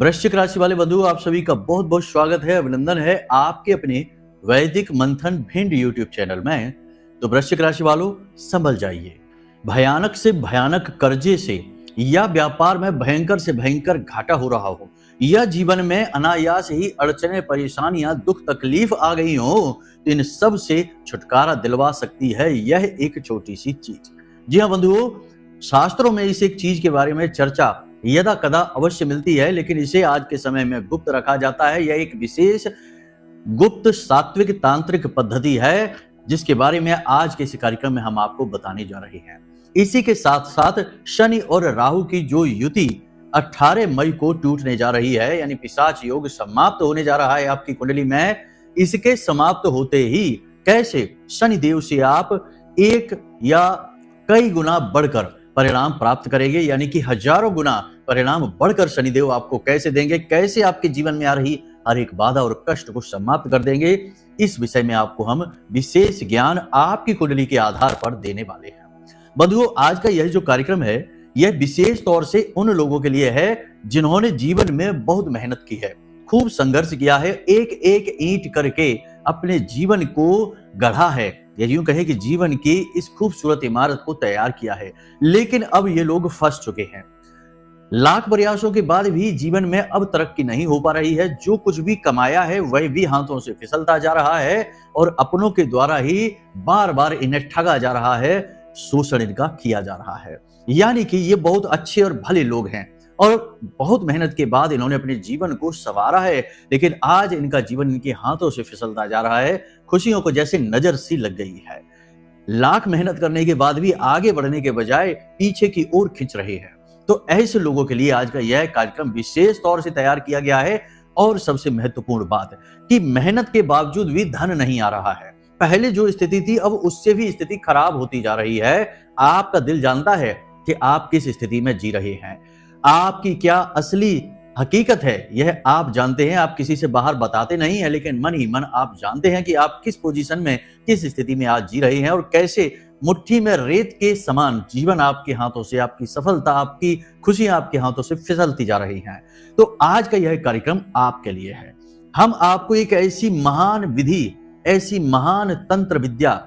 वृश्चिक राशि वाले बंधु, आप सभी का बहुत बहुत स्वागत है, अभिनंदन है आपके अपने वैदिक मंथन भिंड यूट्यूब चैनल में। तो वृश्चिक राशि वालों, संभल जाइए। भयानक से भयानक कर्जे से या व्यापार में भयंकर से भयंकर घाटा हो रहा हो, या जीवन में अनायास ही अड़चने, परेशानियां, दुख तकलीफ आ गई हो, तो इन सब से छुटकारा दिलवा सकती है यह एक छोटी सी चीज। जी हाँ बंधुओं, शास्त्रों में इस एक चीज के बारे में चर्चा यदा कदा अवश्य मिलती है, लेकिन इसे आज के समय में गुप्त रखा जाता है। यह एक विशेष गुप्त सात्विक तांत्रिक पद्धति है, जिसके बारे में आज के इस कार्यक्रम में हम आपको बताने जा रहे हैं। इसी के साथ साथ शनि और राहु की जो युति 18 मई को टूटने जा रही है, यानी पिशाच योग समाप्त होने जा रहा है आपकी कुंडली में। इसके समाप्त होते ही कैसे शनि देव से आप एक या कई गुना बढ़कर परिणाम प्राप्त करेंगे, यानी कि हजारों गुना परिणाम बढ़कर शनिदेव आपको कैसे देंगे, कैसे आपके जीवन में आ रही हर एक बाधा और कष्ट को समाप्त कर देंगे, इस विषय में आपको हम विशेष ज्ञान आपकी कुंडली के आधार पर देने वाले हैं। बंधुओं, आज का यह जो कार्यक्रम है, यह विशेष तौर से उन लोगों के लिए है जिन्होंने जीवन में बहुत मेहनत की है, खूब संघर्ष किया है, एक एक ईंट करके अपने जीवन को गढ़ा है, या यूं कहे कि जीवन की इस खूबसूरत इमारत को तैयार किया है। लेकिन अब ये लोग फंस चुके हैं। लाख प्रयासों के बाद भी जीवन में अब तरक्की नहीं हो पा रही है। जो कुछ भी कमाया है वह भी हाथों से फिसलता जा रहा है और अपनों के द्वारा ही बार बार इन्हें ठगा जा रहा है, शोषण इनका किया जा रहा है। यानी कि ये बहुत अच्छे और भले लोग हैं और बहुत मेहनत के बाद इन्होंने अपने जीवन को संवारा है, लेकिन आज इनका जीवन इनके हाथों से फिसलता जा रहा है। खुशियों को जैसे नजर सी लग गई है। लाख मेहनत करने के बाद भी आगे बढ़ने के बजाय पीछे की ओर खींच रहे हैं। तो ऐसे लोगों के लिए आज का यह कार्यक्रम विशेष तौर से तैयार किया गया है। और सबसे महत्वपूर्ण बात है कि मेहनत के बावजूद भी धन नहीं आ रहा है। पहले जो स्थिति थी, अब उससे भी स्थिति खराब होती जा रही है। आपका दिल जानता है कि आप किस स्थिति में जी रहे हैं। आपकी क्या असली हकीकत है यह आप जानते हैं। आप किसी से बाहर बताते नहीं हैं, लेकिन मन ही मन आप जानते हैं कि आप किस पोजीशन में, किस स्थिति में आज जी रहे हैं और कैसे मुट्ठी में रेत के समान जीवन आपके हाथों से, आपकी सफलता, आपकी खुशियां आपके हाथों से फिसलती जा रही हैं। तो आज का यह कार्यक्रम आपके लिए है। हम आपको एक ऐसी महान विधि, ऐसी महान तंत्र विद्या,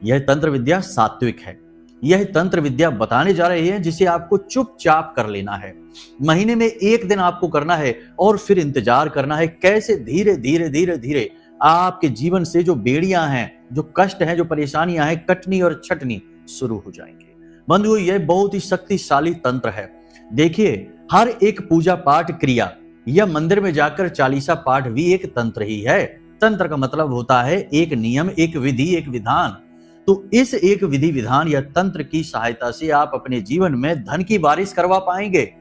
यह तंत्र विद्या सात्विक है, यह तंत्र विद्या बताने जा रहे हैं जिसे आपको चुपचाप कर लेना है। महीने में एक दिन आपको करना है और फिर इंतजार करना है कैसे धीरे धीरे धीरे धीरे आपके जीवन से जो बेड़ियां हैं, जो कष्ट हैं, जो परेशानियां हैं, कटनी और छटनी शुरू हो जाएंगे। बंधुओं, यह बहुत ही शक्तिशाली तंत्र है। देखिए, हर एक पूजा पाठ क्रिया या मंदिर में जाकर चालीसा पाठ भी एक तंत्र ही है। तंत्र का मतलब होता है एक नियम, एक विधि, एक विधान। तो इस एक विधि विधान या तंत्र की सहायता से आप अपने जीवन में धन की बारिश करवा पाएंगे।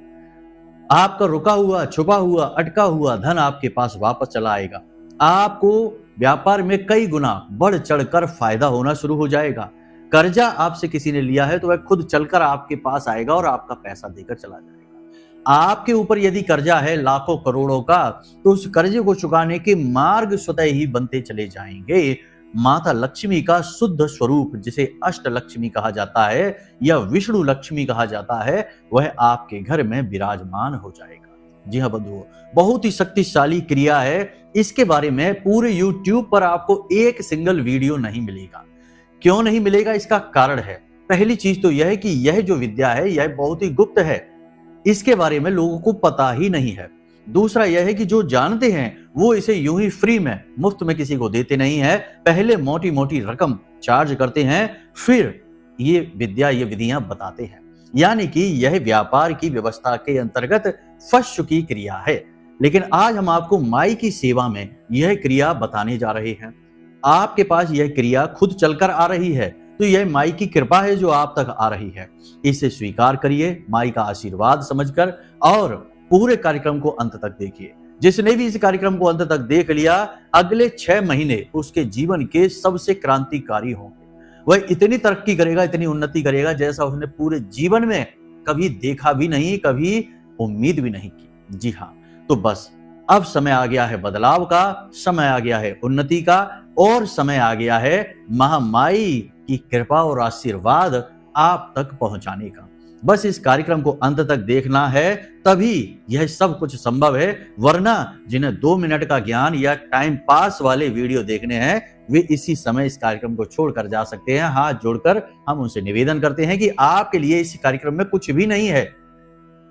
आपका रुका हुआ, छुपा हुआ, अटका हुआ धन आपके पास वापस चला आएगा। आपको व्यापार में कई गुना बढ़ चढ़कर फायदा होना शुरू हो जाएगा। कर्जा आपसे किसी ने लिया है तो वह खुद चलकर आपके पास आएगा और आपका पैसा देकर चला जाएगा। आपके ऊपर यदि कर्जा है लाखों करोड़ों का, तो उस कर्जे को चुकाने के मार्ग स्वतः ही बनते चले जाएंगे। माता लक्ष्मी का शुद्ध स्वरूप, जिसे अष्ट लक्ष्मी कहा जाता है या विष्णु लक्ष्मी कहा जाता है, वह आपके घर में विराजमान हो जाएगा। जी हाँ बंधुओं, बहुत ही शक्तिशाली क्रिया है। इसके बारे में पूरे YouTube पर आपको एक सिंगल वीडियो नहीं मिलेगा। क्यों नहीं मिलेगा? इसका कारण है, पहली चीज तो यह है कि यह जो विद्या है यह बहुत ही गुप्त है। इसके बारे में लोगों को पता ही नहीं है। दूसरा यह है कि जो जानते हैं वो इसे यूं ही फ्री में, मुफ्त में किसी को देते नहीं है। पहले मोटी मोटी रकम चार्ज करते हैं, फिर ये विद्या, ये विधियां बताते हैं। यानी कि यह व्यापार की व्यवस्था के अंतर्गत फंस चुकी क्रिया है। लेकिन आज हम आपको माई की सेवा में यह क्रिया बताने जा रहे हैं। आपके पास यह क्रिया खुद चलकर आ रही है, तो यह माई की कृपा है जो आप तक आ रही है। इसे स्वीकार करिए माई का आशीर्वाद समझकर और पूरे कार्यक्रम को अंत तक देखिए। जिसने भी इस कार्यक्रम को अंत तक देख लिया, अगले 6 महीने उसके जीवन के सबसे क्रांतिकारी होंगे। वह इतनी तरक्की करेगा, इतनी उन्नति करेगा जैसा उसने पूरे जीवन में कभी देखा भी नहीं, कभी उम्मीद भी नहीं की। जी हाँ, तो बस अब समय आ गया है बदलाव का, समय आ गया है उन्नति का, और समय आ गया है महामाई की कृपा और आशीर्वाद आप तक पहुंचाने का। बस इस कार्यक्रम को अंत तक देखना है, तभी यह सब कुछ संभव है। वरना जिन्हें 2 मिनट का ज्ञान या टाइम पास वाले वीडियो देखने हैं, वे इसी समय इस कार्यक्रम को छोड़कर जा सकते हैं। हाथ जोड़कर हम उनसे निवेदन करते हैं कि आपके लिए इस कार्यक्रम में कुछ भी नहीं है।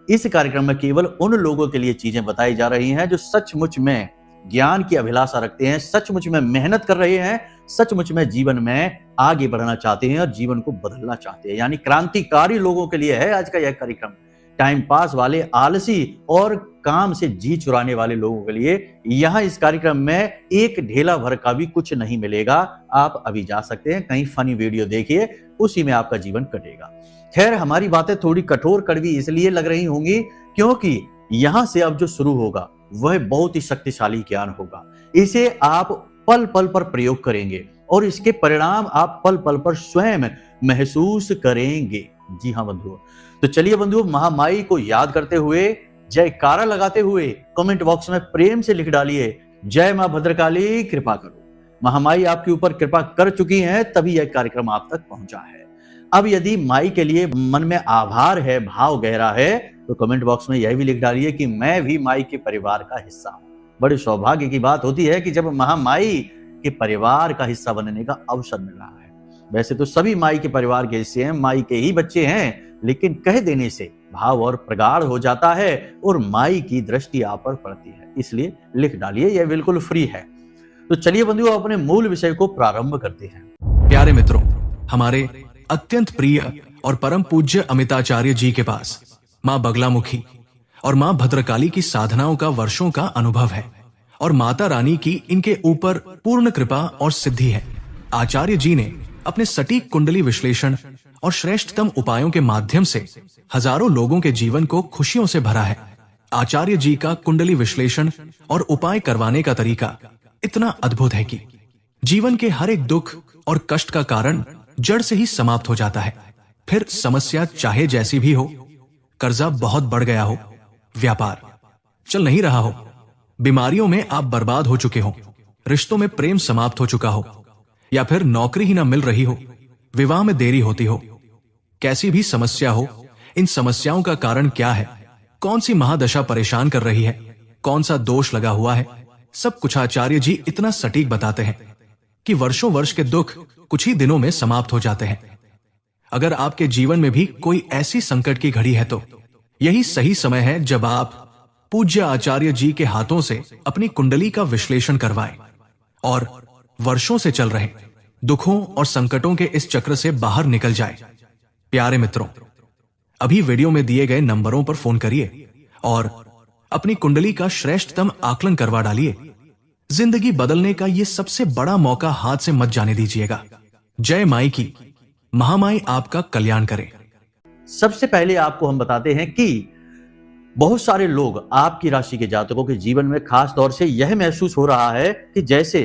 इस कार्यक्रम में केवल उन लोगों के लिए चीजें बताई जा रही हैं जो सचमुच में ज्ञान की अभिलाषा रखते हैं, सचमुच में मेहनत कर रहे हैं, सचमुच में जीवन में आगे बढ़ना चाहते हैं और जीवन को बदलना चाहते हैं। यानी क्रांतिकारी लोगों के लिए है आज का यह कार्यक्रम। टाइम पास वाले, आलसी और काम से जी चुराने वाले लोगों के लिए यहाँ इस कार्यक्रम में एक ढेला भर का भी कुछ नहीं मिलेगा। आप अभी जा सकते हैं, कहीं फनी वीडियो देखिए, उसी में आपका जीवन कटेगा। खैर, हमारी बातें थोड़ी कठोर कड़वी इसलिए लग रही होंगी क्योंकि यहां से अब जो शुरू होगा वह बहुत ही शक्तिशाली ज्ञान होगा। इसे आप पल पल पर प्रयोग करेंगे और इसके परिणाम आप पल पल पर स्वयं महसूस करेंगे। जी हाँ बंधुओं, तो चलिए बंधुओं, महामाई को याद करते हुए, जयकारा लगाते हुए कमेंट बॉक्स में प्रेम से लिख डालिए, जय मां भद्रकाली कृपा करो। महामाई आपके ऊपर कृपा कर चुकी हैं, तभी यह कार्यक्रम आप तक पहुंचा है। अब यदि माई के लिए मन में आभार है, भाव गहरा है, तो कमेंट बॉक्स में यह भी लिख डालिए कि मैं भी माई के परिवार का हिस्सा हूं। बड़े सौभाग्य की बात होती है कि जब महामाई के परिवार का हिस्सा बनने का अवसर मिल रहा है। वैसे तो सभी माई के परिवार के हिस्से हैं, माई के ही बच्चे हैं, लेकिन कह देने से भाव और प्रगाढ़ हो जाता है और माई की दृष्टि आप पर पड़ती है। इसलिए लिख डालिए, यह बिल्कुल फ्री है। तो चलिए बंधुओं, अपने मूल विषय को प्रारंभ करते हैं। प्यारे मित्रों, हमारे अत्यंत प्रिय और परम पूज्य अमिताचार्य जी के पास मां बगलामुखी और मां भद्रकाली की साधनाओं का वर्षों का अनुभव है और माता रानी की इनके ऊपर पूर्ण कृपा और सिद्धि है। आचार्य जी ने अपने सटीक कुंडली विश्लेषण और श्रेष्ठतम उपायों के माध्यम से हजारों लोगों के जीवन को खुशियों से भरा है। आचार्य जी का कुंडली विश्लेषण और उपाय करवाने का तरीका इतना अद्भुत है कि जीवन के हर एक दुख और कष्ट का कारण जड़ से ही समाप्त हो जाता है। फिर समस्या चाहे जैसी भी हो, कर्जा बहुत बढ़ गया हो, व्यापार चल नहीं रहा हो, बीमारियों में आप बर्बाद हो चुके हो, रिश्तों में प्रेम समाप्त हो चुका हो, या फिर नौकरी ही ना मिल रही हो, विवाह में देरी होती हो, कैसी भी समस्या हो, इन समस्याओं का कारण क्या है, कौन सी महादशा परेशान कर रही है, कौन सा दोष लगा हुआ है, सब कुछ आचार्य जी इतना सटीक बताते हैं कि वर्षों वर्ष के दुख कुछ ही दिनों में समाप्त हो जाते हैं। अगर आपके जीवन में भी कोई ऐसी संकट की घड़ी है तो यही सही समय है जब आप पूज्य आचार्य जी के हाथों से अपनी कुंडली का विश्लेषण करवाएं और वर्षों से चल रहे दुखों और संकटों के इस चक्र से बाहर निकल जाए। प्यारे मित्रों, अभी वीडियो में दिए गए नंबरों पर फोन करिए और अपनी कुंडली का श्रेष्ठतम आकलन करवा डालिए। जिंदगी बदलने का ये सबसे बड़ा मौका हाथ से मत जाने दीजिएगा। जय माई की, महामाई आपका कल्याण करे। सबसे पहले आपको हम बताते हैं कि बहुत सारे लोग, आपकी राशि के जातकों के जीवन में खास तौर से यह महसूस हो रहा है कि जैसे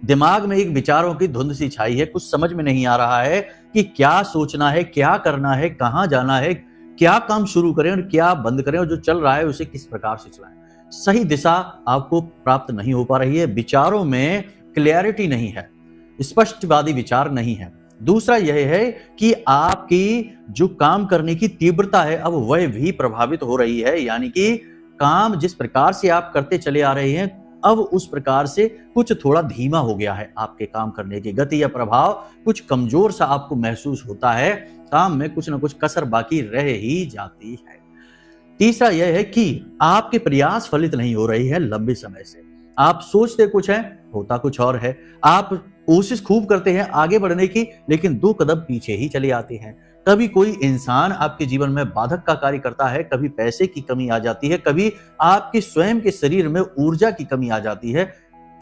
दिमाग में एक विचारों की धुंध सी छाई है, कुछ समझ में नहीं आ रहा है कि क्या सोचना है, क्या करना है, कहां जाना है, क्या काम शुरू करें और क्या बंद करें, और जो चल रहा है उसे किस प्रकार से चलाएं। सही दिशा आपको प्राप्त नहीं हो पा रही है, विचारों में क्लैरिटी नहीं है, स्पष्टवादी विचार नहीं है। दूसरा यह है कि आपकी जो काम करने की तीव्रता है अब वह भी प्रभावित हो रही है, यानी कि काम जिस प्रकार से आप करते चले आ रहे हैं अब उस प्रकार से कुछ थोड़ा धीमा हो गया है। आपके काम करने की गति या प्रभाव कुछ कमजोर सा आपको महसूस होता है, काम में कुछ ना कुछ कसर बाकी रह ही जाती है। तीसरा यह है कि आपके प्रयास फलित नहीं हो रही है लंबे समय से। आप सोचते कुछ है, होता कुछ और है। आप कोशिश खूब करते हैं आगे बढ़ने की, लेकिन 2 कदम पीछे ही चले आते हैं। कभी कोई इंसान आपके जीवन में बाधक का कार्य करता है, कभी पैसे की कमी आ जाती है, कभी आपके स्वयं के शरीर में ऊर्जा की कमी आ जाती है,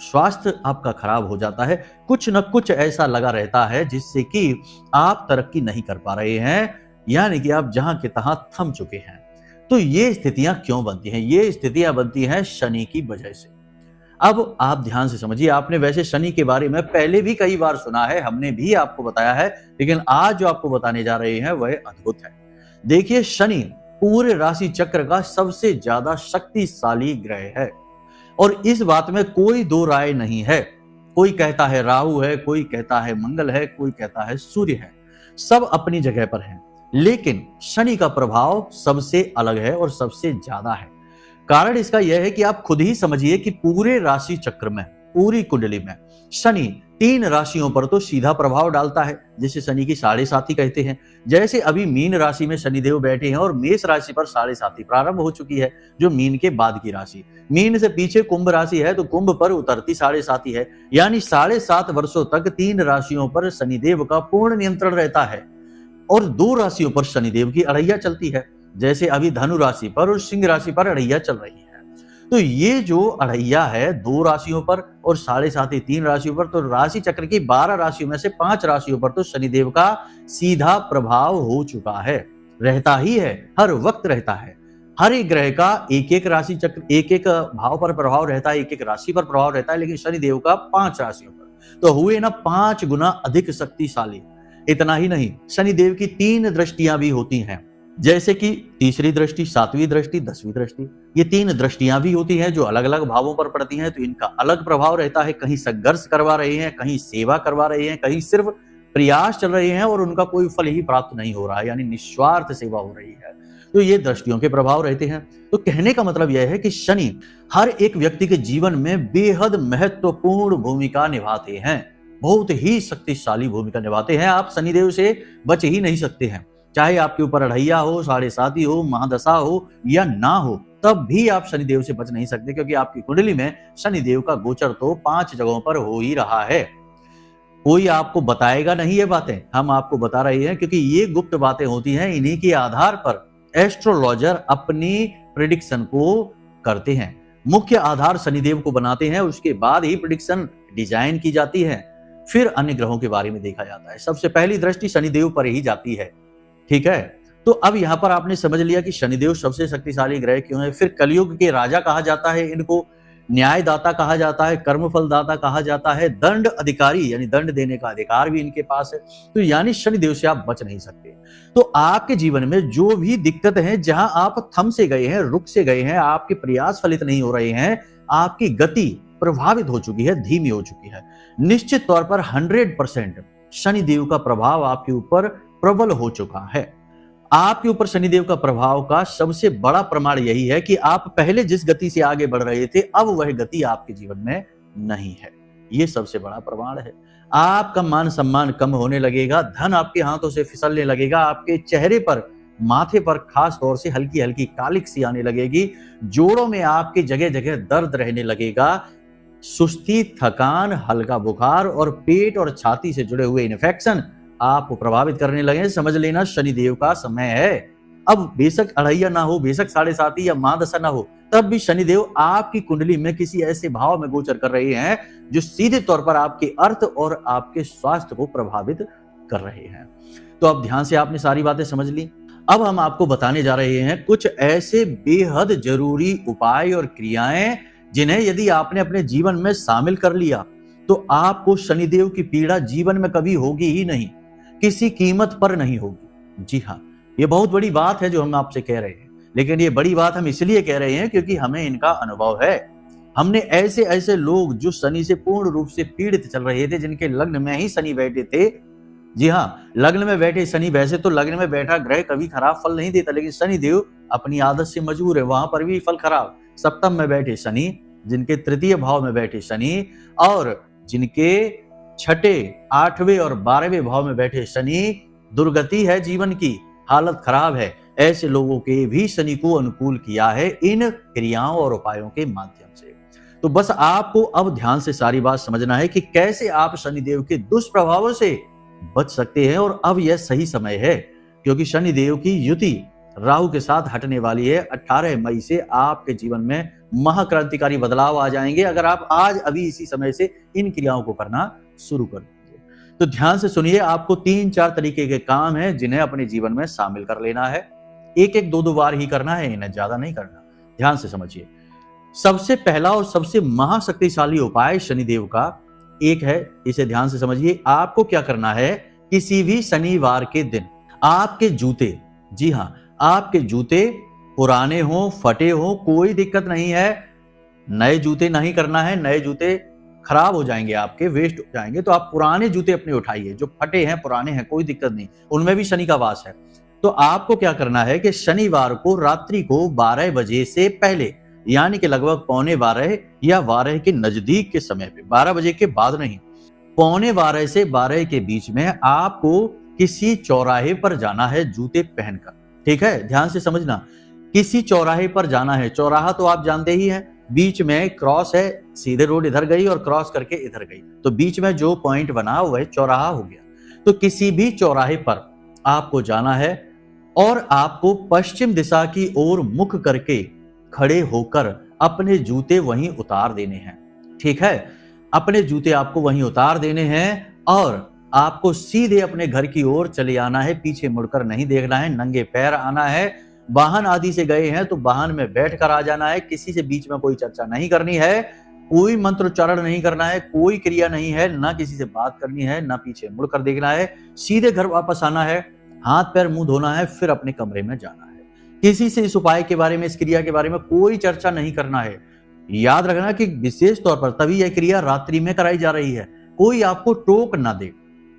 स्वास्थ्य आपका खराब हो जाता है। कुछ न कुछ ऐसा लगा रहता है जिससे कि आप तरक्की नहीं कर पा रहे हैं, यानी कि आप जहां के तहां थम चुके हैं। तो ये स्थितियां क्यों बनती हैं? ये स्थितियां बनती हैं शनि की वजह से। अब आप ध्यान से समझिए, आपने वैसे शनि के बारे में पहले भी कई बार सुना है, हमने भी आपको बताया है, लेकिन आज जो आपको बताने जा रहे हैं वह अद्भुत है। देखिए, शनि पूरे राशि चक्र का सबसे ज्यादा शक्तिशाली ग्रह है और इस बात में कोई दो राय नहीं है। कोई कहता है राहु है, कोई कहता है मंगल है, कोई कहता है सूर्य है, सब अपनी जगह पर हैं। लेकिन शनि का प्रभाव सबसे अलग है और सबसे ज्यादा है। कारण इसका यह है कि आप खुद ही समझिए कि पूरे राशि चक्र में, पूरी कुंडली में शनि 3 राशियों पर तो सीधा प्रभाव डालता है, जिसे शनि की साढ़े साथी कहते हैं। जैसे अभी मीन राशि में शनिदेव बैठे हैं और मेष राशि पर साढ़े साथी प्रारंभ हो चुकी है, जो मीन के बाद की राशि। मीन से पीछे कुंभ राशि है, तो कुंभ पर उतरती साढ़े साथी है। यानी 7.5 वर्षों तक 3 राशियों पर शनिदेव का पूर्ण नियंत्रण रहता है और 2 राशियों पर शनिदेव की अड़ैया चलती है, जैसे अभी धनु राशि पर और सिंह राशि पर अड़ैया चल रही है। तो ये जो अड़ैया है 2 राशियों पर और साढ़े साथी 3 राशियों पर, तो राशि चक्र की 12 राशियों में से 5 राशियों पर तो शनिदेव का सीधा प्रभाव हो चुका है, रहता ही है, हर वक्त रहता है। हर एक ग्रह का एक एक राशि चक्र, एक एक भाव पर प्रभाव रहता है, एक एक राशि पर प्रभाव रहता है, लेकिन शनिदेव का 5 राशियों पर, तो हुए ना 5 गुना अधिक शक्तिशाली। इतना ही नहीं, शनिदेव की 3 दृष्टियां भी होती हैं, जैसे कि तीसरी दृष्टि, 7वीं दृष्टि, 10वीं दृष्टि। ये 3 दृष्टियां भी होती हैं जो अलग अलग भावों पर पड़ती हैं, तो इनका अलग प्रभाव रहता है। कहीं संघर्ष करवा रहे हैं, कहीं सेवा करवा रहे हैं, कहीं सिर्फ प्रयास चल रहे हैं और उनका कोई फल ही प्राप्त नहीं हो रहा है, यानी निस्वार्थ सेवा हो रही है। तो ये दृष्टियों के प्रभाव रहते हैं। तो कहने का मतलब यह है कि शनि हर एक व्यक्ति के जीवन में बेहद महत्वपूर्ण भूमिका निभाते हैं, बहुत ही शक्तिशाली भूमिका निभाते हैं। आप शनिदेव से बच ही नहीं सकते हैं, चाहे आपके ऊपर अढ़ैया हो, साढ़े साथी हो, महादशा हो या ना हो, तब भी आप शनिदेव से बच नहीं सकते, क्योंकि आपकी कुंडली में शनिदेव का गोचर तो 5 जगहों पर हो ही रहा है। कोई आपको बताएगा नहीं ये बातें, हम आपको बता रहे हैं, क्योंकि ये गुप्त बातें होती हैं। इन्हीं के आधार पर एस्ट्रोलॉजर अपनी प्रिडिक्शन को करते हैं। मुख्य आधार शनिदेव को बनाते हैं, उसके बाद ही प्रिडिक्शन डिजाइन की जाती है, फिर अन्य ग्रहों के बारे में देखा जाता है। सबसे पहली दृष्टि शनिदेव पर ही जाती है, ठीक है। तो अब यहां पर आपने समझ लिया कि शनिदेव सबसे शक्तिशाली ग्रह क्यों है। फिर कलयुग के राजा कहा जाता है इनको, न्यायदाता कहा जाता है, कर्मफल दाता कहा जाता है, दंड अधिकारी यानी दंड देने का अधिकार भी इनके पास है। तो यानी शनिदेव से आप बच नहीं सकते। तो आपके जीवन में जो भी दिक्कत है, जहां आप थम से गए हैं, रुक से गए हैं, आपके प्रयास फलित नहीं हो रहे हैं, आपकी गति प्रभावित हो चुकी है, धीमी हो चुकी है, निश्चित तौर पर 100% शनिदेव का प्रभाव आपके ऊपर प्रबल हो चुका है। आपके ऊपर शनिदेव का प्रभाव का सबसे बड़ा प्रमाण यही है कि आप पहले जिस गति से आगे बढ़ रहे थे, अब वह गति आपके जीवन में नहीं है। यह सबसे बड़ा प्रमाण है। आपका मान सम्मान कम होने लगेगा, धन आपके हाथों से फिसलने लगेगा, आपके चेहरे पर, माथे पर खास तौर से हल्की हल्की कालिक सी आने लगेगी, जोड़ों में आपके जगह जगह दर्द रहने लगेगा, सुस्ती, थकान, हल्का बुखार और पेट और छाती से जुड़े हुए इन्फेक्शन आपको प्रभावित करने लगे। समझ लेना शनिदेव का समय है। अब बेशक अढ़ैया ना हो, बेशक साढ़े साथी या महादशा ना हो, तब भी शनिदेव आपकी कुंडली में किसी ऐसे भाव में गोचर कर रहे हैं जो सीधे तौर पर आपके अर्थ और आपके स्वास्थ्य को प्रभावित कर रहे हैं। तो अब ध्यान से आपने सारी बातें समझ ली। अब हम आपको बताने जा रहे हैं कुछ ऐसे बेहद जरूरी उपाय और क्रियाएं जिन्हें यदि आपने अपने जीवन में शामिल कर लिया तो आपको शनिदेव की पीड़ा जीवन में कभी होगी ही नहीं, किसी कीमत पर नहीं होगी। जी हाँ, ये बहुत बड़ी बात है जो हम आपसे कह रहे हैं, लेकिन ये बड़ी बात हम इसलिए कह रहे हैं क्योंकि हमें इनका अनुभव है। हमने ऐसे ऐसे लोग जो शनि से पूर्ण रूप से पीड़ित चल रहे थे, जिनके लग्न में ही शनि बैठे थे। जी हाँ, लग्न में बैठे शनि, वैसे तो लग्न में बैठा ग्रह कभी खराब फल नहीं देता, लेकिन शनिदेव अपनी आदत से मजबूर है, वहां पर भी फल खराब। सप्तम में बैठे शनि, जिनके तृतीय भाव में बैठे शनि और जिनके 6, 8वें और 12वें भाव में बैठे शनि, दुर्गति है, जीवन की हालत खराब है। ऐसे लोगों के भी शनि को अनुकूल किया है इन क्रियाओं और उपायों के माध्यम से। तो बस आपको अब ध्यान से सारी बात समझना है कि कैसे आप शनिदेव के दुष्प्रभावों से बच सकते हैं। और अब यह सही समय है, क्योंकि शनिदेव की युति राहु के साथ हटने वाली है। 18 मई से आपके जीवन में महाक्रांतिकारी बदलाव आ जाएंगे, अगर आप आज अभी इसी समय से इन क्रियाओं को करना शुरू कर दीजिए। तो ध्यान से सुनिए, आपको 3-4 तरीके के काम हैं जिन्हें अपने जीवन में शामिल कर लेना है। एक 2 बार ही करना है, इन्हें ज्यादा नहीं करना। ध्यान से समझिए। सबसे पहला और सबसे महाशक्तिशाली उपाय शनिदेव का एक है, इसे ध्यान से समझिए। आपको क्या करना है, किसी भी शनिवार के दिन आपके जूते, जी हाँ, आपके जूते पुराने हो, फटे हो, कोई दिक्कत नहीं है, नए जूते नहीं करना है, नए जूते खराब हो जाएंगे, आपके वेस्ट हो जाएंगे। तो आप पुराने जूते अपने उठाइए, जो फटे हैं, पुराने हैं, कोई दिक्कत नहीं, उनमें भी शनि का वास है। तो आपको क्या करना है कि शनिवार को रात्रि को 12 बजे से पहले, यानी कि लगभग पौने 12 या 12 के नजदीक के समय पे, 12 बजे के बाद नहीं, पौने 12 से 12 के बीच में आपको किसी चौराहे पर जाना है जूते पहनकर। ठीक है, ध्यान से समझना, किसी चौराहे पर जाना है। चौराहा तो आप जानते ही हैं, बीच में क्रॉस है, सीधे रोड इधर गई और क्रॉस करके इधर गई, तो बीच में जो पॉइंट बना वह चौराहा हो गया। तो किसी भी चौराहे पर आपको जाना है और आपको पश्चिम दिशा की ओर मुख करके खड़े होकर अपने जूते वहीं उतार देने हैं। ठीक है, अपने जूते आपको वहीं उतार देने हैं और आपको सीधे अपने घर की ओर चले आना है, पीछे मुड़कर नहीं देखना है, नंगे पैर आना है। वाहन आदि से गए हैं तो वाहन में बैठकर आ जाना है, किसी से बीच में कोई चर्चा नहीं करनी है, कोई मंत्रोच्चारण नहीं करना है, कोई क्रिया नहीं है, ना किसी से बात करनी है, ना पीछे मुड़कर देखना है, सीधे घर वापस आना है, हाथ पैर मुंह धोना है, फिर अपने कमरे में जाना है। किसी से इस उपाय के बारे में, इस क्रिया के बारे में कोई चर्चा नहीं करना है। याद रखना कि विशेष तौर पर तभी यह क्रिया रात्रि में कराई जा रही है, कोई आपको टोक ना दे,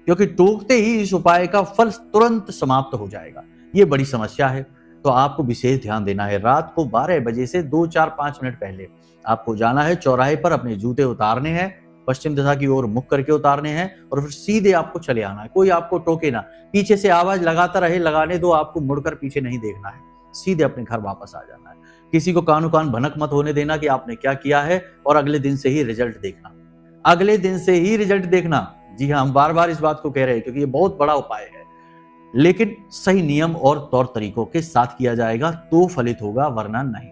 क्योंकि टोकते ही इस उपाय का फल तुरंत समाप्त हो जाएगा। ये बड़ी समस्या है, तो आपको विशेष ध्यान देना है। रात को 12 बजे से 2, 4, 5 मिनट पहले आपको जाना है चौराहे पर, अपने जूते उतारने हैं, पश्चिम दिशा की ओर मुख करके उतारने हैं और फिर सीधे आपको चले आना है। कोई आपको टोके ना, पीछे से आवाज लगाता रहे, लगाने दो, आपको मुड़कर पीछे नहीं देखना है, सीधे अपने घर वापस आ जाना है। किसी को कानो कान भनक मत होने देना कि आपने क्या किया है, और अगले दिन से ही रिजल्ट देखना, अगले दिन से ही रिजल्ट देखना। जी हाँ, हम बार बार इस बात को कह रहे हैं क्योंकि ये बहुत बड़ा उपाय है, लेकिन सही नियम और तौर तरीकों के साथ किया जाएगा तो फलित होगा, वरना नहीं।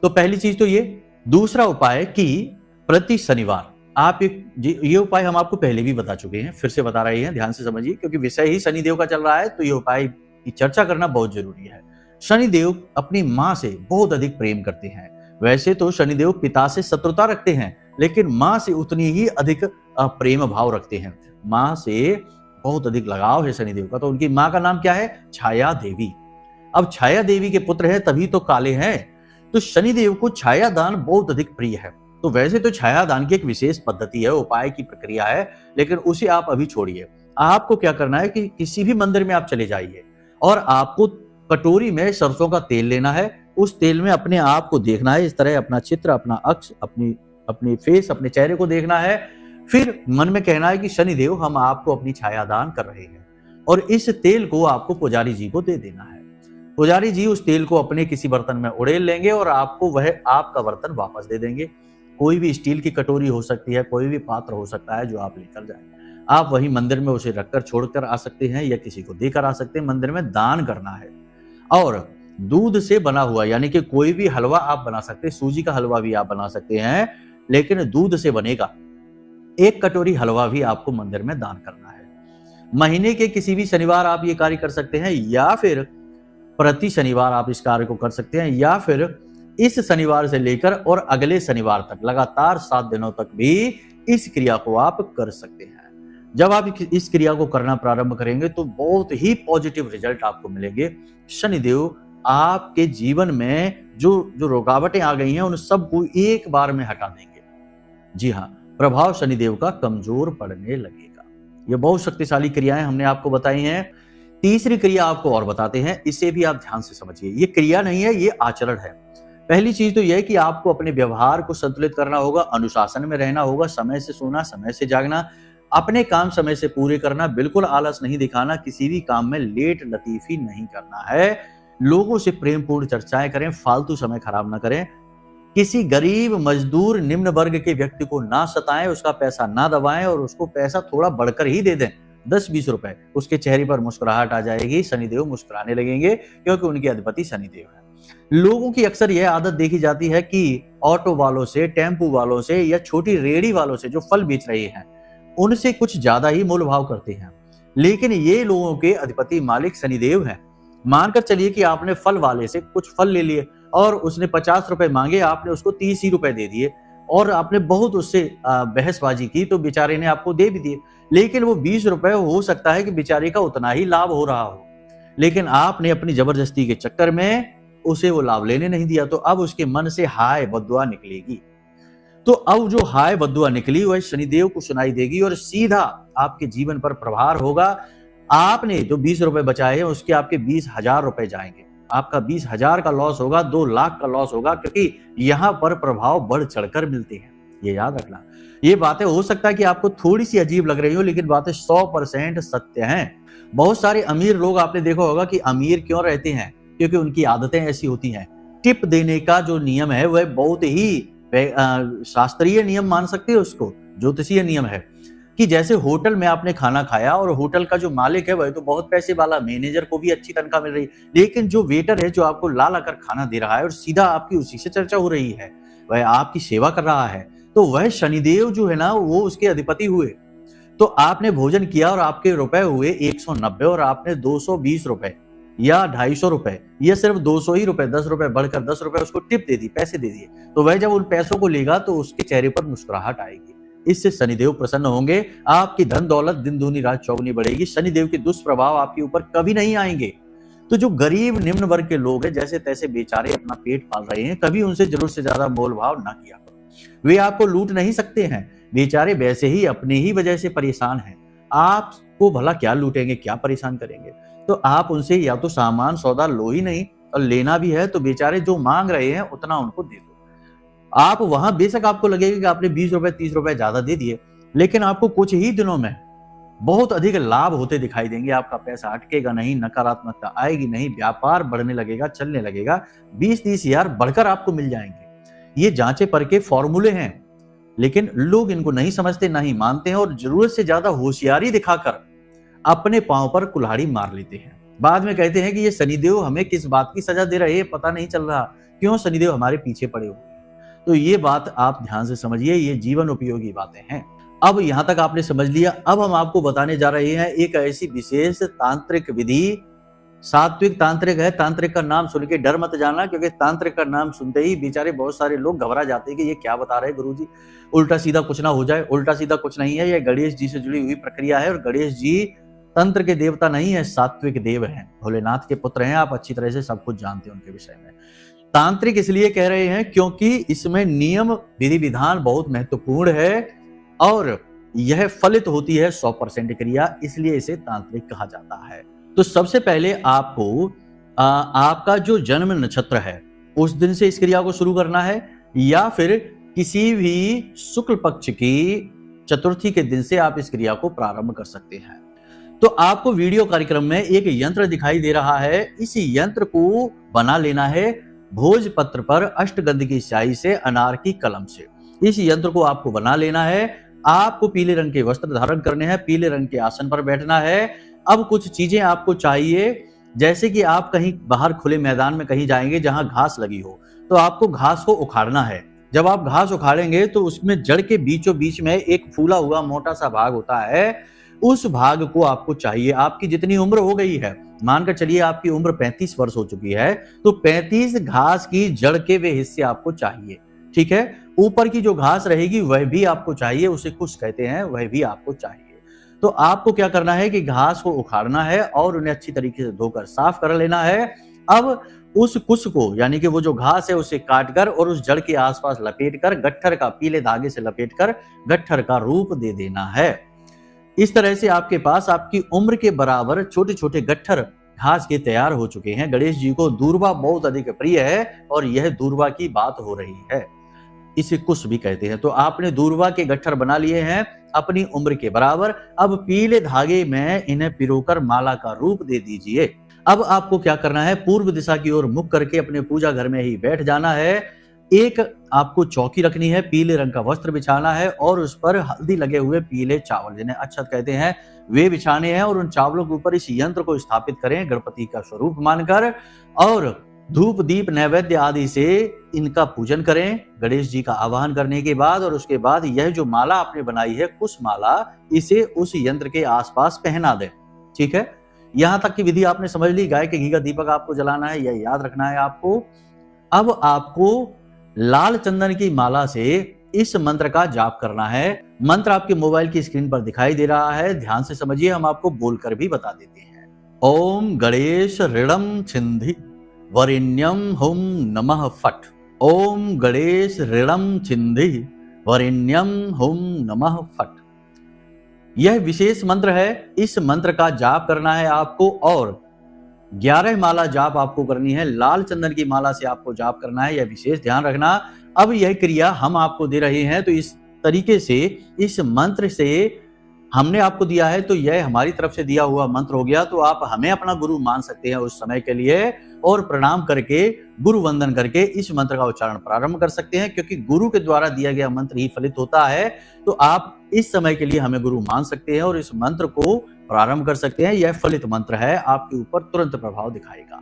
तो पहली चीज तो ये। दूसरा उपाय कि प्रति शनिवार आप ये उपाय हम आपको पहले भी बता चुके हैं, फिर से बता रहे हैं, ध्यान से समझिए, क्योंकि विषय ही शनिदेव का चल रहा है तो ये उपाय की चर्चा करना बहुत जरूरी है। शनिदेव अपनी मां से बहुत अधिक प्रेम करते हैं। वैसे तो शनिदेव पिता से शत्रुता रखते हैं, लेकिन मां से उतनी ही अधिक प्रेम भाव रखते हैं। मां से बहुत अधिक लगाव है शनिदेव का। तो उनकी मां का नाम क्या है? छाया देवी। अब छाया देवी के पुत्र है तभी तो काले हैं, तो शनिदेव को छाया दान बहुत अधिक प्रिय है। तो वैसे तो छाया दान की एक विशेष पद्धति है, उपाय की प्रक्रिया है, लेकिन उसे आप अभी छोड़िए। आपको क्या करना है कि किसी भी मंदिर में आप चले जाइए और आपको कटोरी में सरसों का तेल लेना है। उस तेल में अपने आप को देखना है, इस तरह अपना चित्र, अपना अक्ष, अपनी फेस, अपने चेहरे को देखना है। फिर मन में कहना है कि शनिदेव, हम आपको अपनी छाया दान कर रहे हैं, और इस तेल को आपको पुजारी जी को दे देना है। पुजारी जी उस तेल को अपने किसी बर्तन में उड़ेल लेंगे और आपको वह आपका बर्तन वापस दे देंगे। कोई भी स्टील की कटोरी हो सकती है, कोई भी पात्र हो सकता है जो आप लेकर जाएं। आप वही मंदिर में उसे रखकर छोड़कर आ सकते हैं या किसी को देकर आ सकते हैं। मंदिर में दान करना है। और दूध से बना हुआ, यानी कि कोई भी हलवा आप बना सकते हैं, सूजी का हलवा भी आप बना सकते हैं, लेकिन दूध से बनेगा। 1 कटोरी हलवा भी आपको मंदिर में दान करना है। महीने के किसी भी शनिवार आप ये कार्य कर सकते हैं, या फिर प्रति शनिवार आप इस कार्य को कर सकते हैं, या फिर इस शनिवार से लेकर और अगले शनिवार तक लगातार 7 दिनों तक भी इस क्रिया को आप कर सकते हैं। जब आप इस क्रिया को करना प्रारंभ करेंगे तो बहुत ही पॉजिटिव रिजल्ट आपको मिलेंगे। शनिदेव आपके जीवन में जो रुकावटें आ गई हैं उन सबको एक बार में हटा देंगे। जी हाँ, प्रभाव शनिदेव का कमजोर पड़ने लगेगा। ये बहुत शक्तिशाली क्रियाएं हमने आपको बताई हैं। तीसरी क्रिया आपको और बताते हैं, इसे भी आप ध्यान से समझिए। ये क्रिया नहीं है, ये आचरण है। पहली चीज तो यह है कि आपको अपने व्यवहार को संतुलित करना होगा, अनुशासन में रहना होगा, समय से सोना, समय से जागना, अपने काम समय से पूरे करना, बिल्कुल आलस नहीं दिखाना, किसी भी काम में लेट लतीफी नहीं करना है, लोगों से प्रेमपूर्ण चर्चाएं करें, फालतू समय खराब ना करें, किसी गरीब, मजदूर, निम्न वर्ग के व्यक्ति को ना सताएं, उसका पैसा ना दबाएं और उसको पैसा थोड़ा बढ़कर ही दे दें, 10-20 रुपए। उसके चेहरे पर मुस्कुराहट आ जाएगी, शनिदेव मुस्कुराने लगेंगे, क्योंकि उनके अधिपति शनिदेव है। लोगों की अक्सर यह आदत देखी जाती है कि ऑटो वालों से, टेम्पू वालों से या छोटी रेहड़ी वालों से जो फल बेच रहे हैं, उनसे कुछ ज्यादा ही मोल भाव करते हैं, लेकिन ये लोगों के अधिपति मालिक शनिदेव हैं। मानकर चलिए कि आपने फल वाले से कुछ फल ले लिए और उसने 50 रुपए मांगे, आपने उसको 30 ही रुपए दे दिए और आपने बहुत उससे बहसबाजी की, तो बेचारे ने आपको दे भी दिए, लेकिन वो 20 रुपए हो सकता है कि बेचारे का उतना ही लाभ हो रहा हो, लेकिन आपने अपनी जबरदस्ती के चक्कर में उसे वो लाभ लेने नहीं दिया, तो अब उसके मन से हाय बद्दुआ निकलेगी। तो अब जो हाय बद्दुआ निकली वह शनिदेव को सुनाई देगी और सीधा आपके जीवन पर प्रभार होगा। आपने जो 20 रुपए बचाए हैं उसके आपके 20,000 रुपए जाएंगे। आपका 20,000 का लॉस होगा, 2 लाख का लॉस होगा, क्योंकि यहाँ पर प्रभाव बढ़ चढ़कर मिलते हैं। ये याद रखना। ये बातें हो सकता है कि आपको थोड़ी सी अजीब लग रही हो, लेकिन बातें 100% सत्य हैं। बहुत सारे अमीर लोग आपने देखा होगा कि अमीर क्यों रहते हैं, क्योंकि उनकी आदतें ऐसी होती हैं। टिप देने का जो नियम है वह बहुत ही शास्त्रीय नियम मान सकते हैं उसको, ज्योतिषीय नियम है कि जैसे होटल में आपने खाना खाया और होटल का जो मालिक है वह तो बहुत पैसे वाला, मैनेजर को भी अच्छी तनख्वाह मिल रही है, लेकिन जो वेटर है जो आपको ला ला कर खाना दे रहा है और सीधा आपकी उसी से चर्चा हो रही है, वह आपकी सेवा कर रहा है, तो वह शनिदेव जो है ना वो उसके अधिपति हुए। तो आपने भोजन किया और आपके रुपए हुए 190 और आपने 220 रुपए या 250 रुपए, ये सिर्फ 200 ही रुपए, 10 रुपए बढ़कर 10 रुपए उसको टिप दे दी, पैसे दे दिए, तो वह जब उन पैसों को लेगा तो उसके चेहरे पर मुस्कुराहट आएगी। इससे शनिदेव प्रसन्न होंगे, आपकी धन दौलत दिन दूनी रात चौगुनी बढ़ेगी, शनिदेव के दुष्प्रभाव आपके ऊपर कभी नहीं आएंगे। तो जो गरीब निम्न वर्ग के लोग हैं, जैसे तैसे बेचारे अपना पेट पाल रहे हैं, कभी उनसे जरूरत से ज्यादा मोल भाव ना किया करो। वे आपको लूट नहीं सकते हैं, बेचारे वैसे ही अपने ही वजह से परेशान हैं। आपको भला क्या लूटेंगे, क्या परेशान करेंगे? तो आप उनसे या तो सामान सौदा लो ही नहीं, और लेना भी है तो बेचारे जो मांग रहे हैं उतना उनको दे दो। आप वहां बेशक आपको लगेगा कि आपने 20 रुपए 30 रुपए ज्यादा दे दिए, लेकिन आपको कुछ ही दिनों में बहुत अधिक लाभ होते दिखाई देंगे। आपका पैसा अटकेगा नहीं, नकारात्मकता आएगी नहीं, व्यापार बढ़ने लगेगा, चलने लगेगा, 20-30 हजार बढ़कर आपको मिल जाएंगे। ये जांचे परखे फॉर्मूले हैं, लेकिन लोग इनको नहीं समझते, ना ही मानते हैं, और जरूरत से ज्यादा होशियारी दिखाकर अपने पांव पर कुल्हाड़ी मार लेते हैं। बाद में कहते हैं कि ये शनिदेव हमें किस बात की सजा दे रहे हैं, पता नहीं चल रहा, क्यों शनिदेव हमारे पीछे पड़े हुए। तो ये बात आप ध्यान से समझिए, ये जीवन उपयोगी बातें हैं। अब यहां तक आपने समझ लिया। अब हम आपको बताने जा रहे हैं एक ऐसी विशेष तांत्रिक विधि, सात्विक तांत्रिक है। तांत्रिक का नाम सुन के डर मत जाना, क्योंकि तांत्रिक का नाम सुनते ही बेचारे बहुत सारे लोग घबरा जाते हैं कि ये क्या बता रहे हैं गुरुजी, उल्टा सीधा कुछ ना हो जाए। उल्टा सीधा कुछ नहीं है, ये गणेश जी से जुड़ी हुई प्रक्रिया है, और गणेश जी तंत्र के देवता नहीं है, सात्विक देव हैं, भोलेनाथ के पुत्र हैं। आप अच्छी तरह से सब कुछ जानते हैं उनके विषय में। तांत्रिक इसलिए कह रहे हैं क्योंकि इसमें नियम विधि विधान बहुत महत्वपूर्ण है, और यह फलित होती है 100% क्रिया, इसलिए इसे तांत्रिक कहा जाता है। तो सबसे पहले आपको आपका जो जन्म नक्षत्र है उस दिन से इस क्रिया को शुरू करना है, या फिर किसी भी शुक्ल पक्ष की चतुर्थी के दिन से आप इस क्रिया को प्रारंभ कर सकते हैं। तो आपको वीडियो कार्यक्रम में एक यंत्र दिखाई दे रहा है, इस यंत्र को बना लेना है भोजपत्र पर अष्टगंध की स्याही से, अनार की कलम से। इस यंत्र को आपको बना लेना है। आपको पीले रंग के वस्त्र धारण करने हैं, पीले रंग के आसन पर बैठना है। अब कुछ चीजें आपको चाहिए, जैसे कि आप कहीं बाहर खुले मैदान में कहीं जाएंगे जहां घास लगी हो, तो आपको घास को उखाड़ना है। जब आप घास उखाड़ेंगे तो उसमें जड़ के बीचों बीच में एक फूला हुआ मोटा सा भाग होता है, उस भाग को आपको चाहिए। आपकी जितनी उम्र हो गई है, मानकर चलिए आपकी उम्र 35 वर्ष हो चुकी है, तो 35 घास की जड़ के वे हिस्से आपको चाहिए, ठीक है। ऊपर की जो घास रहेगी वह भी आपको चाहिए, उसे कुश कहते हैं, वह भी आपको चाहिए। तो आपको क्या करना है कि घास को उखाड़ना है और उन्हें अच्छी तरीके से धोकर साफ कर लेना है। अब उस कुश को, यानी कि वो जो घास है, उसे काटकर और उस जड़ के आसपास लपेटकर, गट्ठर का, पीले धागे से लपेटकर गट्ठर का रूप दे देना है। इस तरह से आपके पास आपकी उम्र के बराबर छोटे छोटे गट्ठर घास के तैयार हो चुके हैं। गणेश जी को दूर्वा बहुत अधिक प्रिय है, और यह दूर्वा की बात हो रही है, इसे कुश भी कहते हैं। तो आपने दूर्वा के गट्ठर बना लिए हैं अपनी उम्र के बराबर। अब पीले धागे में इन्हें पिरोकर माला का रूप दे दीजिए। अब आपको क्या करना है, पूर्व दिशा की ओर मुख करके अपने पूजा घर में ही बैठ जाना है। एक आपको चौकी रखनी है, पीले रंग का वस्त्र बिछाना है, और उस पर हल्दी लगे हुए पीले चावल, जिन्हें अक्षत कहते हैं, वे बिछाने हैं, और उन चावलों के ऊपर इस यंत्र को स्थापित करें गणपति का स्वरूप मानकर, और धूप दीप नैवेद्य आदि से इनका पूजन करें गणेश जी का आवाहन करने के बाद। और उसके बाद यह जो माला आपने बनाई है, कुश माला, इसे उस यंत्र के आसपास पहना दें, ठीक है। यहां तक की विधि आपने समझ ली। गाय के घी का दीपक आपको जलाना है, यह याद रखना है आपको। अब आपको लाल चंदन की माला से इस मंत्र का जाप करना है। मंत्र आपके मोबाइल की स्क्रीन पर दिखाई दे रहा है, ध्यान से समझिए, हम आपको बोलकर भी बता देते हैं। ओम गणेश ऋणम छिंधि वरिण्यम हुम नमः फट। ओम गणेश ऋणम छिंधि वरिण्यम हुम नमः फट। यह विशेष मंत्र है, इस मंत्र का जाप करना है आपको और 11 माला जाप आपको करनी है। लाल चंदन की माला से आपको जाप करना है, यह विशेष ध्यान रखना। अब यह क्रिया हम आपको दे रहे हैं, तो इस तरीके से इस मंत्र से हमने आपको दिया है, तो यह हमारी तरफ से दिया हुआ मंत्र हो गया। तो आप हमें अपना गुरु मान सकते हैं उस समय के लिए और प्रणाम करके, गुरु वंदन करके इस मंत्र का उच्चारण प्रारंभ कर सकते हैं, क्योंकि गुरु के द्वारा दिया गया मंत्र ही फलित होता है। तो आप इस समय के लिए हमें गुरु मान सकते हैं और इस मंत्र को प्रारंभ कर सकते हैं। यह फलित मंत्र है, आपके ऊपर तुरंत प्रभाव दिखाएगा।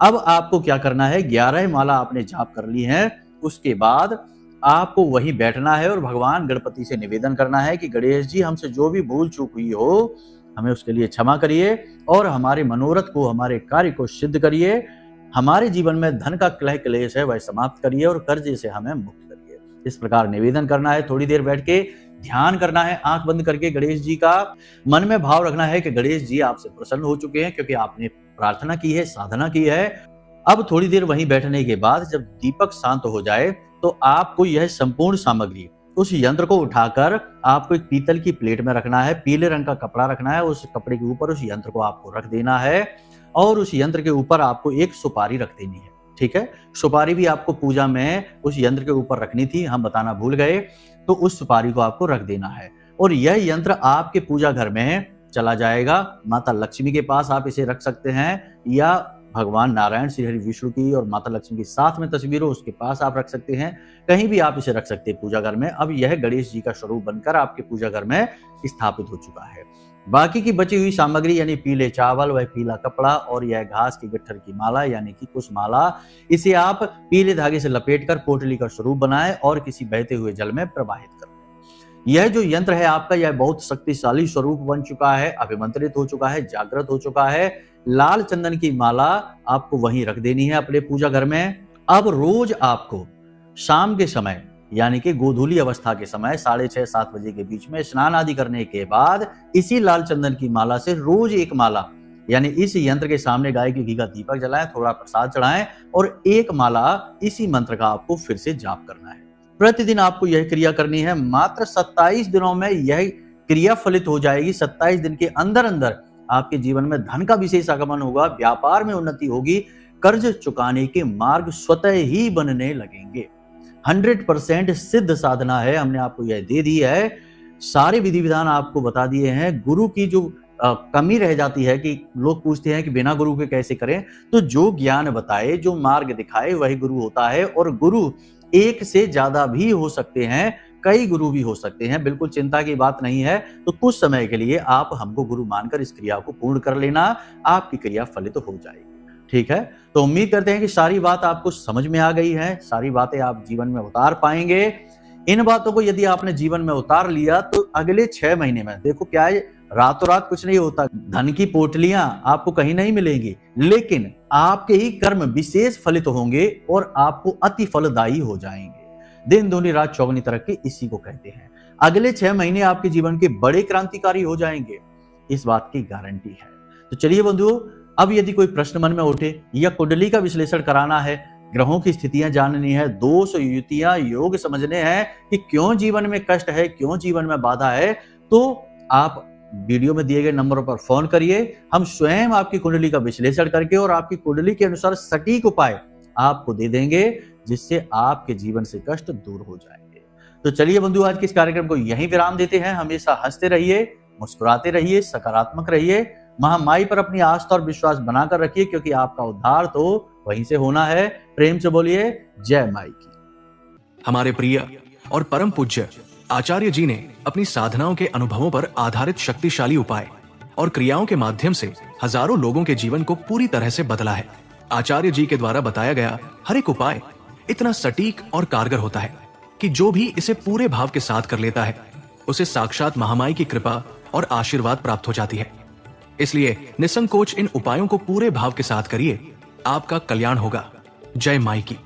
अब आपको क्या करना है, 11 माला आपने जाप कर ली है, उसके बाद आपको वहीं बैठना है और भगवान गणपति से निवेदन करना है कि गणेश जी, हमसे जो भी भूल चूक हुई हो हमें उसके लिए क्षमा करिए और हमारे मनोरथ को, हमारे कार्य को सिद्ध करिए। हमारे जीवन में धन का कलह क्लेश है वह समाप्त करिए और कर्जे से हमें मुक्त करिए। इस प्रकार निवेदन करना है। थोड़ी देर बैठ के ध्यान करना है, आंख बंद करके गणेश जी का मन में भाव रखना है कि गणेश जी आपसे प्रसन्न हो चुके हैं, क्योंकि आपने प्रार्थना की है, साधना की है। अब थोड़ी देर वहीं बैठने के बाद जब दीपक शांत हो जाए तो आपको यह संपूर्ण सामग्री, उस यंत्र को उठाकर आपको एक पीतल की प्लेट में रखना है, पीले रंग का कपड़ा रखना है, उस कपड़े के ऊपर उस यंत्र को आपको रख देना है और उस यंत्र के ऊपर आपको एक सुपारी रख देनी है। ठीक है, सुपारी भी आपको पूजा में उस यंत्र के ऊपर रखनी थी, हम बताना भूल गए। तो उस सुपारी को आपको रख देना है और यह यंत्र आपके पूजा घर में चला जाएगा। माता लक्ष्मी के पास आप इसे रख सकते हैं या भगवान नारायण, श्री हरि विष्णु की और माता लक्ष्मी की साथ में तस्वीर हो उसके पास आप रख सकते हैं, कहीं भी आप इसे रख सकते हैं पूजा घर में। अब यह गणेश जी का स्वरूप बनकर आपके पूजा घर में स्थापित हो चुका है। बाकी की बची हुई सामग्री यानी पीले चावल, वह पीला कपड़ा और यह घास की गट्ठर की माला यानी कि कुश माला, इसे आप पीले धागे से लपेटकर पोटली का स्वरूप बनाएं और किसी बहते हुए जल में प्रवाहित कर दें। यह जो यंत्र है आपका, यह बहुत शक्तिशाली स्वरूप बन चुका है, अभिमंत्रित हो चुका है, जागृत हो चुका है। लाल चंदन की माला आपको वहीं रख देनी है अपने पूजा घर में। अब रोज आपको शाम के समय यानी कि गोधूली अवस्था के समय 6:30-7 बजे के बीच में स्नान आदि करने के बाद इसी लाल चंदन की माला से रोज एक माला यानी इस यंत्र के सामने गाय के घी का दीपक जलाएं, थोड़ा प्रसाद चढ़ाएं और एक माला इसी मंत्र का आपको फिर से जाप करना है। प्रतिदिन आपको यह क्रिया करनी है। मात्र 27 दिनों में यह क्रिया फलित हो जाएगी। 27 दिन के अंदर अंदर आपके जीवन में धन का विशेष आगमन होगा, व्यापार में उन्नति होगी, कर्ज चुकाने के मार्ग स्वतः ही बनने लगेंगे। 100% सिद्ध साधना है, हमने आपको यह दे दी है। सारे विधि विधान आपको बता दिए हैं। गुरु की जो कमी रह जाती है कि लोग पूछते हैं कि बिना गुरु के कैसे करें, तो जो ज्ञान बताए, जो मार्ग दिखाए वही गुरु होता है। और गुरु एक से ज्यादा भी हो सकते हैं, कई गुरु भी हो सकते हैं, बिल्कुल चिंता की बात नहीं है। तो कुछ समय के लिए आप हमको गुरु मानकर इस क्रिया को पूर्ण कर लेना, आपकी क्रिया फलित हो जाएगी। ठीक है, तो उम्मीद करते हैं कि सारी बात आपको समझ में आ गई है, सारी बातें आप जीवन में उतार पाएंगे। इन बातों को यदि आपने जीवन में उतार लिया तो अगले 6 महीने में, देखो क्या है, रातों रात कुछ नहीं होता, धन की पोटलियां आपको कहीं नहीं मिलेंगी, लेकिन आपके ही कर्म विशेष फलित होंगे और आपको अति फलदायी हो जाएंगे। दिन दूनी रात चौगनी तरक्की इसी को कहते हैं। अगले 6 महीने आपके जीवन के बड़े क्रांतिकारी हो जाएंगे, इस बात की गारंटी है। तो चलिए बंधुओं, अब यदि कोई प्रश्न मन में उठे या कुंडली का विश्लेषण कराना है, ग्रहों की स्थितियां जाननी है, दोष युतियां योग समझने हैं कि क्यों जीवन में कष्ट है, क्यों जीवन में बाधा है, तो आप वीडियो में दिए गए नंबरों पर फोन करिए। हम स्वयं आपकी कुंडली का विश्लेषण करके और आपकी कुंडली के अनुसार सटीक उपाय आपको दे देंगे, जिससे आपके जीवन से कष्ट दूर हो जाएंगे। तो चलिए बंधु, आज के इस कार्यक्रम को यहीं विराम देते हैं। हमेशा हंसते रहिए, मुस्कुराते रहिए, सकारात्मक रहिए, महामाई पर अपनी आस्था और विश्वास बनाकर रखिए, क्योंकि आपका उद्धार तो वहीं से होना है। प्रेम से बोलिए जय माई की। हमारे प्रिय और परम पूज्य आचार्य जी ने अपनी साधनाओं के अनुभवों पर आधारित शक्तिशाली उपाय और क्रियाओं के माध्यम से हजारों लोगों के जीवन को पूरी तरह से बदला है। आचार्य जी के द्वारा बताया गया हर एक उपाय इतना सटीक और कारगर होता है कि जो भी इसे पूरे भाव के साथ कर लेता है, उसे साक्षात महामाई की कृपा और आशीर्वाद प्राप्त हो जाती है। इसलिए निसंकोच इन उपायों को पूरे भाव के साथ करिए, आपका कल्याण होगा। जय माई की।